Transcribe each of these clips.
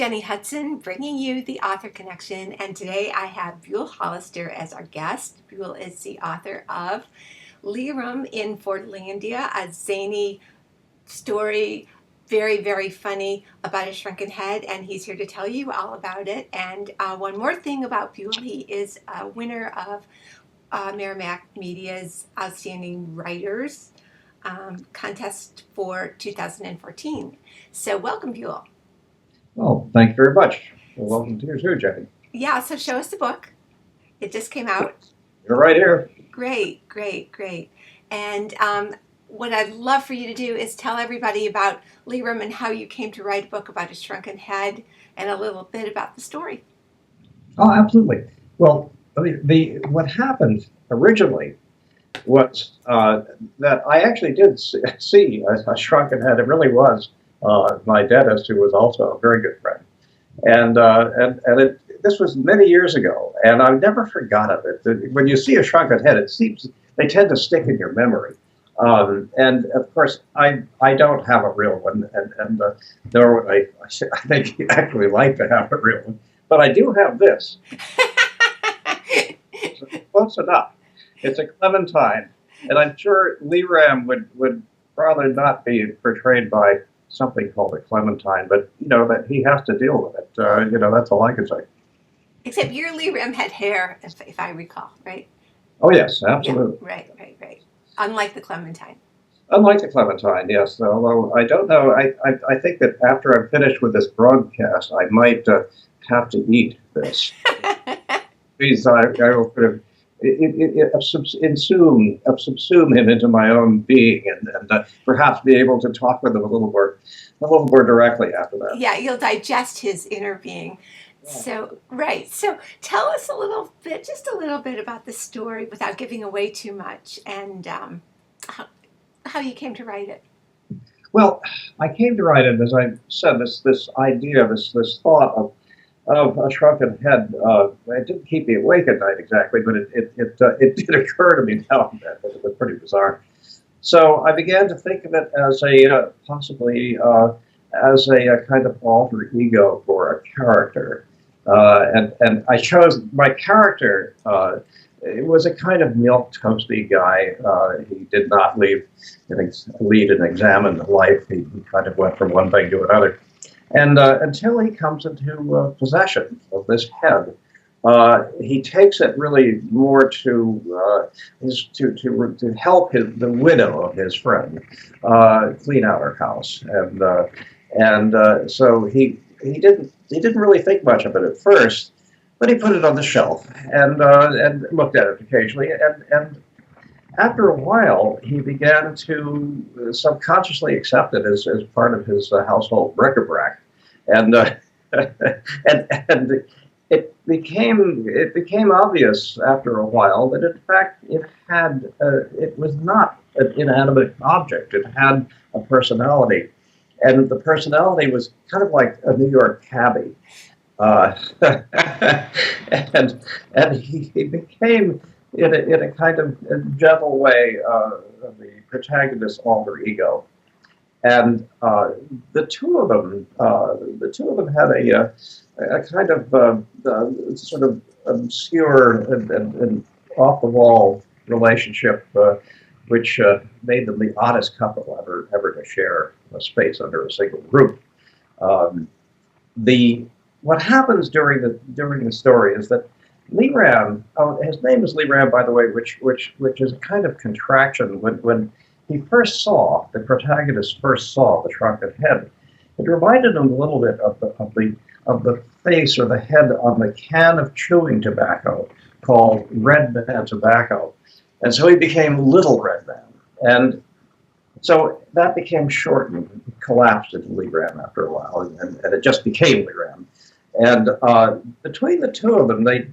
Jenny Hudson bringing you the Author Connection, and today I have Buell Hollister as our guest. Buell is the author of Leeram in Fordlandia, a zany story, very, very funny, about a shrunken head, and he's here to tell you all about it. And one more thing about Buell, he is a winner of Merrimack Media's Outstanding Writers contest for 2014. So welcome, Buell. Well, thank you very much. Well, welcome to your show, Jenny. Yeah, so show us the book. It just came out. You're right here. Great, great, great. And what I'd love for you to do is tell everybody about Leeram and how you came to write a book about a shrunken head and a little bit about the story. Oh, absolutely. Well, I mean, what happened originally was that I actually did see a shrunken head. It really was my dentist, who was also a very good friend. And this was many years ago, and I never forgot of it. When you see a shrunken head, it seems they tend to stick in your memory. And of course, I don't have a real one, and nor would I think you actually like to have a real one, but I do have this. So close enough. It's a clementine, and I'm sure Leeram would probably not be portrayed by something called a clementine, but that he has to deal with it. That's all I can say. Except your Leeram had hair, if I recall, right? Oh yes, absolutely. Yeah, right. Unlike the clementine. Unlike the clementine, yes. Although I don't know, I think that after I'm finished with this broadcast, I might have to eat this. Because I will sort of subsume him into my own being, and perhaps be able to talk with him a little more directly after that. Yeah, you'll digest his inner being. Yeah. So, right. So tell us just a little bit about the story without giving away too much, and how you came to write it. Well, I came to write it, as I said, this idea, this thought of a shrunken head. It didn't keep me awake at night exactly, but it did occur to me now and then. It was pretty bizarre. So I began to think of it as possibly as a kind of alter ego for a character. And I chose my character. It was a kind of milquetoasty guy. He did not lead an examined life. He kind of went from one thing to another. And until he comes into possession of this head, he takes it really more to help the widow of his friend clean out her house, and so he didn't really think much of it at first, but he put it on the shelf and looked at it occasionally, and after a while, he began to subconsciously accept it as part of his household bric-a-brac, and it became obvious after a while that in fact it was not an inanimate object. It had a personality, and the personality was kind of like a New York cabbie, and he became, in a kind of gentle way, the protagonist's alter ego, and the two of them had a kind of sort of obscure and off the wall relationship, which made them the oddest couple ever to share a space under a single roof. What happens during the story is that Leeram, his name is Leeram, by the way, which is a kind of contraction. When the protagonist first saw the shrunken head, it reminded him a little bit of the face or the head on the can of chewing tobacco called Red Man Tobacco, and so he became Little Red Man, and so that became shortened, collapsed into Leeram after a while, and it just became Leeram. And between the two of them, they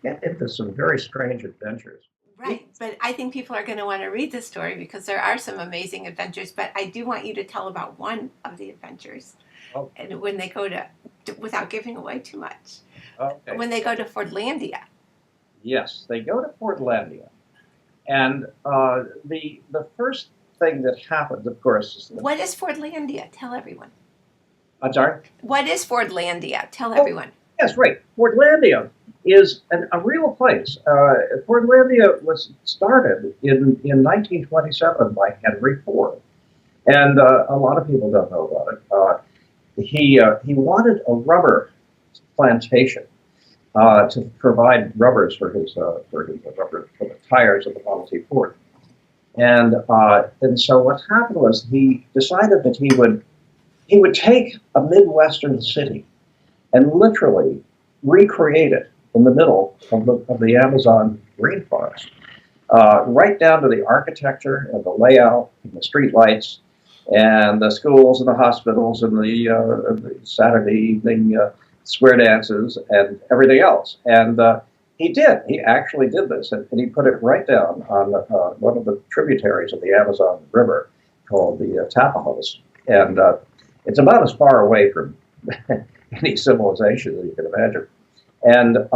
get into some very strange adventures. Right, but I think people are going to want to read this story because there are some amazing adventures, but I do want you to tell about one of the adventures. Oh. And when they go to, without giving away too much, Okay. when they go to Fordlandia. Yes, they go to Fordlandia, and the first thing that happens, of course, is What is Fordlandia? Tell everyone. I'm sorry? What is Fordlandia? Tell Oh, everyone. yes, right. Fordlandia is a real place. Fordlandia was started in 1927 by Henry Ford, and a lot of people don't know about it. He wanted a rubber plantation to provide rubbers for his rubber for the tires of the Model T Ford. And so what happened was he decided that he would take a Midwestern city and literally recreate it in the middle of the Amazon rainforest, right down to the architecture and the layout and the street lights and the schools and the hospitals and the Saturday evening square dances and everything else. And he did. He actually did this, and he put it right down on one of the tributaries of the Amazon River called the Tapajos. And it's about as far away from any civilization that you can imagine. And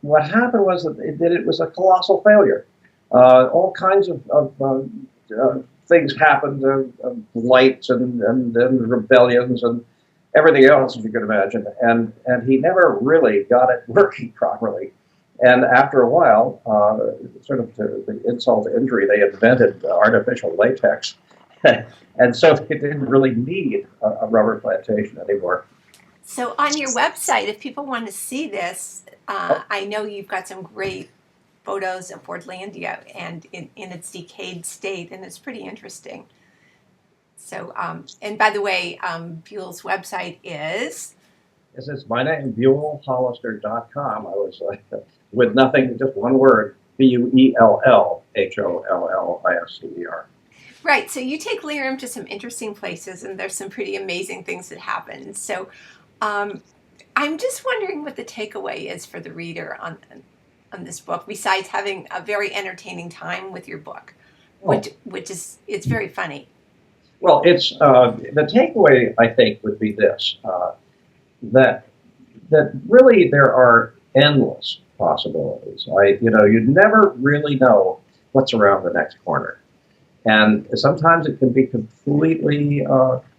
what happened was that it was a colossal failure. All kinds of things happened, blights and rebellions and everything else, if you could imagine. And he never really got it working properly. And after a while, sort of to the insult to injury, they invented artificial latex. And so they didn't really need a rubber plantation anymore. So on your website, if people want to see this, I know you've got some great photos of Fordlandia and in its decayed state, and it's pretty interesting. So, and by the way, Buell's website is? Yes, it's my name, BuellHollister.com. I was with nothing, just one word, BuellHollister. Right, so you take Leeram to some interesting places, and there's some pretty amazing things that happen. So I'm just wondering what the takeaway is for the reader on this book, besides having a very entertaining time with your book, which is, it's very funny. Well, it's the takeaway, I think, would be this, that really there are endless possibilities. You never really know what's around the next corner. And sometimes it can be completely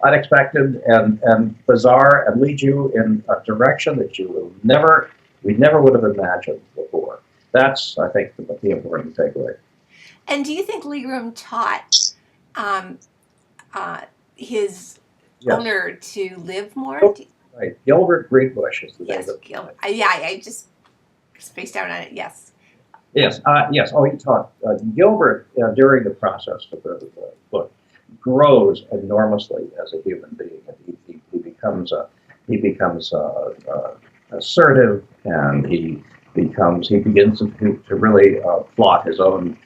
unexpected and bizarre and lead you in a direction that we never would have imagined before. That's, I think, the important takeaway. And do you think Leeram taught his owner to live more? Right. Gilbert Greenbush is the name. Yes, Gilbert. I just spaced out on it. Yes. Yes. Yes. Oh, he taught Gilbert during the process of the book grows enormously as a human being. He becomes assertive, and he begins to really plot his own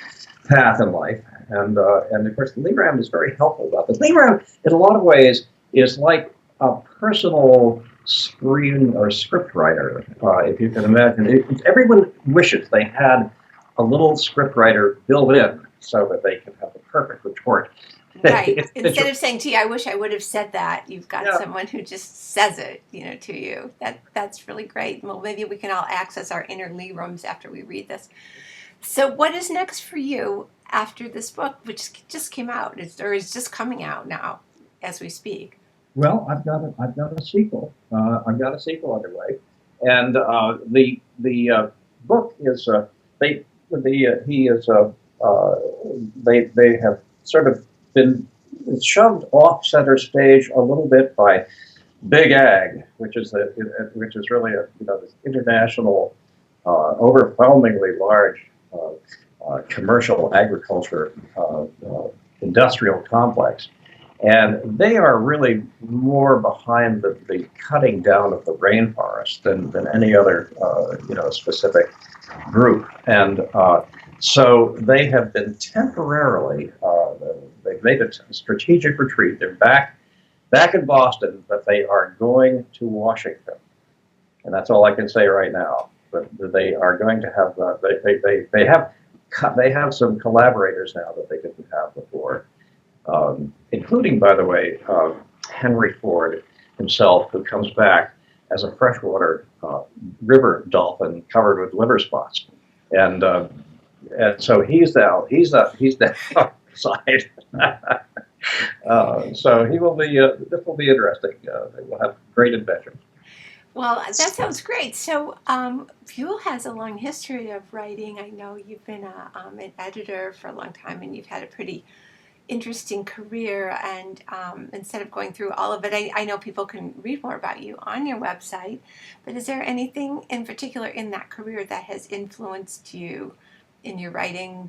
path in life. And of course, Leeram is very helpful about this. Leeram, in a lot of ways, is like a personal screen or script writer, if you can imagine. Everyone wishes they had a little script writer built in so that they can have the perfect retort. Right. Instead of saying, "Gee, I wish I would have said that," you've got someone who just says it, to you. That's really great. Well, maybe we can all access our inner Leerams after we read this. So, what is next for you after this book, which just came out, or is just coming out now as we speak? Well, I've got a sequel. I've got a sequel underway, and the book is they have sort of been shoved off center stage a little bit by Big Ag, which is really this international, overwhelmingly large commercial agriculture industrial complex. And they are really more behind the cutting down of the rainforest than any other specific group. And so they have been temporarily, they've made a strategic retreat. They're back in Boston, but they are going to Washington. And that's all I can say right now. But they are going to have, they have some collaborators now that they didn't have before. Including, by the way, Henry Ford himself, who comes back as a freshwater river dolphin covered with liver spots, and so he's down outside. So he will be. This will be interesting. We'll have great adventures. Well, that sounds great. So, Buell has a long history of writing. I know you've been an editor for a long time, and you've had a pretty interesting career. And instead of going through all of it, I know people can read more about you on your website. But is there anything in particular in that career that has influenced you in your writing,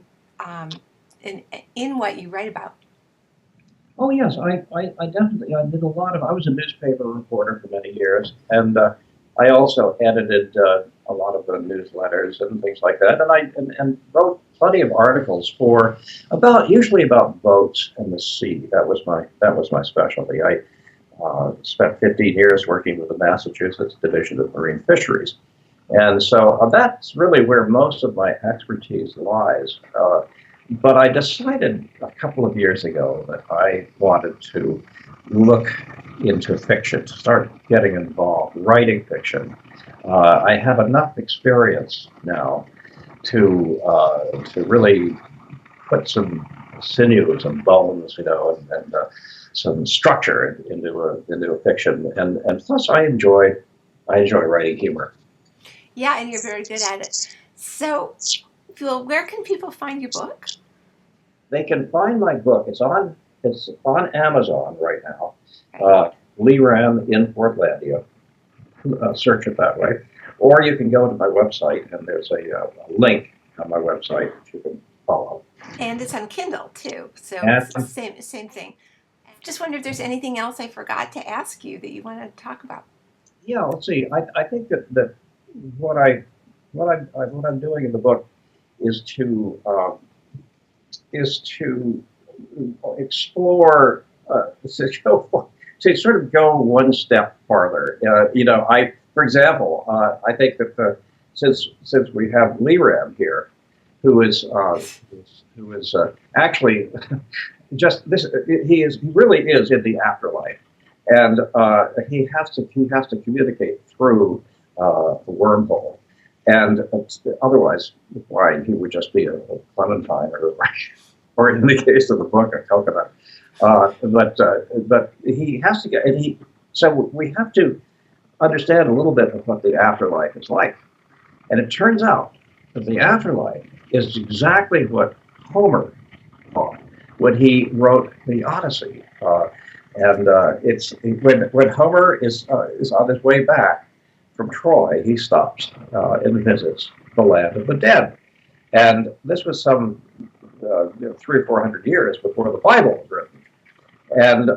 in what you write about? Oh yes, I definitely I did a lot of. I was a newspaper reporter for many years, and I also edited a lot of the newsletters and things like that. And wrote plenty of articles for usually about boats and the sea. That was my specialty. I spent 15 years working with the Massachusetts Division of Marine Fisheries, and so that's really where most of my expertise lies. But I decided a couple of years ago that I wanted to look into fiction, to start getting involved, writing fiction. I have enough experience now to really put some sinews and bones, and some structure into a fiction. And plus, I enjoy writing humor. Yeah, and you're very good at it. So, Buell, where can people find your book? They can find my book. It's on Amazon right now. Right. Leeram in Fordlandia. Search it that way, or you can go to my website and there's a link on my website that you can follow. And it's on Kindle too, so And it's the same thing. Just wonder if there's anything else I forgot to ask you that you want to talk about. yeah, let's see. I think that what I'm doing in the book is to explore, to sort of go one step farther. For example, I think that since we have Leeram here, who is actually just this, he really is in the afterlife, and he has to communicate through the wormhole, and otherwise, why he would just be a clementine or in the case of the book, a coconut. But he has to get, and he. So we have to understand a little bit of what the afterlife is like, and it turns out that the afterlife is exactly what Homer thought when he wrote the Odyssey. And it's when Homer is on his way back from Troy, he stops and visits the land of the dead. And this was some 300 or 400 years before the Bible was written. And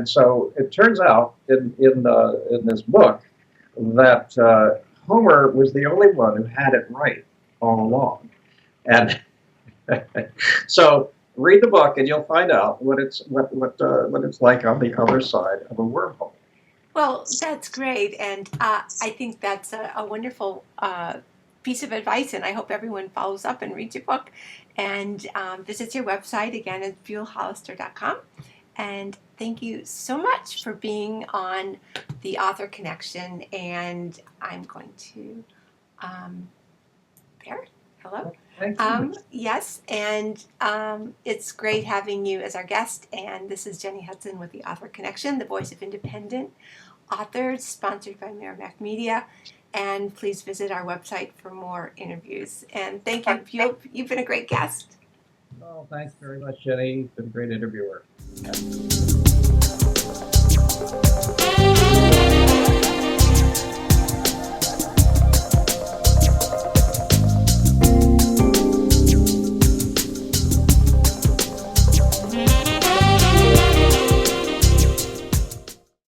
so it turns out in this book that Homer was the only one who had it right all along. And so read the book and you'll find out what it's like on the other side of a wormhole. Well, that's great, and I think that's a wonderful piece of advice, and I hope everyone follows up and reads your book and visits your website. Again, it's buellhollister.com. And thank you so much for being on the Author Connection. And I'm going to, there, hello. Thank you. Yes, and it's great having you as our guest. And this is Jenny Hudson with the Author Connection, the voice of independent authors, sponsored by Merrimack Media. And please visit our website for more interviews. And thank you. You've been a great guest. Oh, thanks very much, Jenny. You've been a great interviewer.